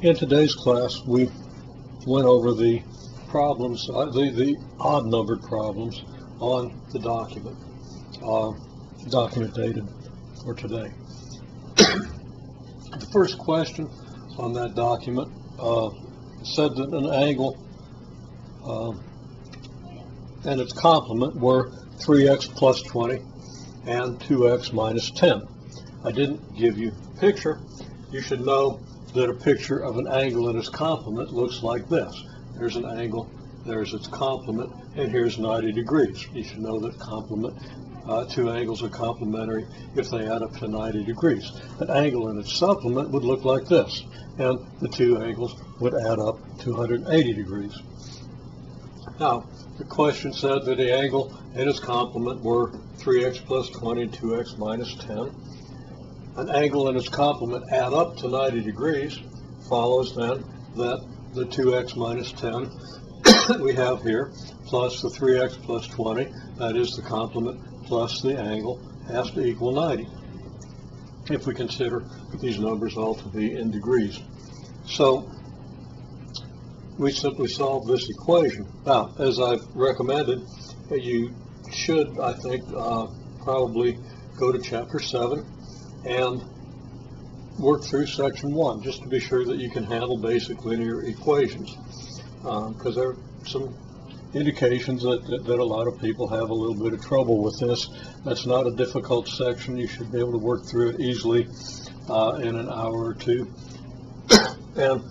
In today's class, we went over the problems, the odd-numbered problems on the document dated for today. The first question on that document said that an angle and its complement were 3x plus 20 and 2x minus 10. I didn't give you a picture. You should know that a picture of an angle and its complement looks like this. There's an angle, there's its complement, and here's 90 degrees. You should know that two angles are complementary if they add up to 90 degrees. An angle and its supplement would look like this, and the two angles would add up to 180 degrees. Now, the question said that the angle and its complement were 3x plus 20 and 2x minus 10. An angle and its complement add up to 90 degrees, follows then that the 2x minus 10 we have here, plus the 3x plus 20, that is the complement, plus the angle, has to equal 90, if we consider these numbers all to be in degrees. So we simply solve this equation. Now, as I've recommended, you should, I think, probably go to Chapter 7 and work through Section 1, just to be sure that you can handle basic linear equations, because there are some indications that a lot of people have a little bit of trouble with this. That's not a difficult section. You should be able to work through it easily in an hour or two and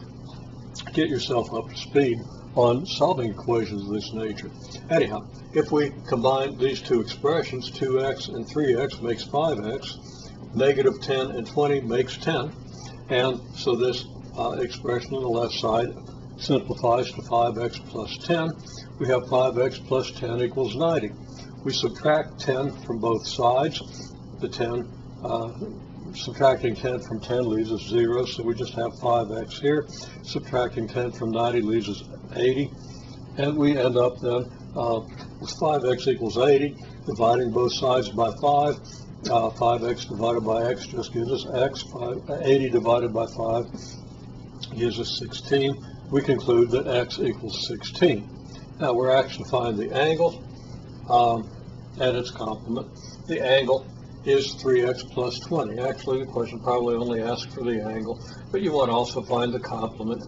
get yourself up to speed on solving equations of this nature. Anyhow, if we combine these two expressions, 2x and 3x makes 5x, negative 10 and 20 makes 10, and so this expression on the left side simplifies to 5x plus 10. We have 5x plus 10 equals 90. We subtract 10 from both sides. The 10, subtracting 10 from 10 leaves us 0, so we just have 5x here. Subtracting 10 from 90 leaves us 80, and we end up then with 5x equals 80, dividing both sides by 5. 5x divided by x just gives us x. 80 divided by 5 gives us 16. We conclude that x equals 16. Now we're asked to find the angle and its complement. The angle is 3x plus 20. Actually, the question probably only asks for the angle, but you want to also find the complement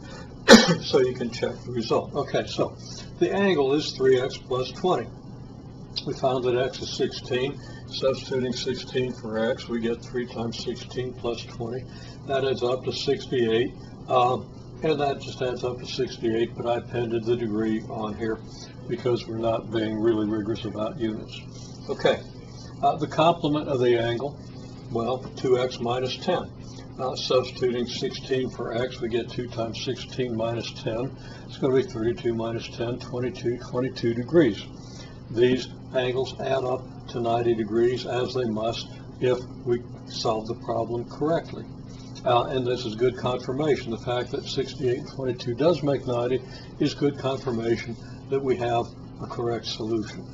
so you can check the result. Okay, so the angle is 3x plus 20. We found that x is 16. Substituting 16 for x, we get 3 times 16 plus 20. That adds up to 68. And that just adds up to 68, but I appended the degree on here because we're not being really rigorous about units. Okay, the complement of the angle, well, 2x minus 10. Substituting 16 for x, we get 2 times 16 minus 10. It's going to be 32 minus 10, 22 degrees. These angles add up to 90 degrees, as they must if we solve the problem correctly. And this is good confirmation. The fact that 68 and 22 does make 90 is good confirmation that we have a correct solution.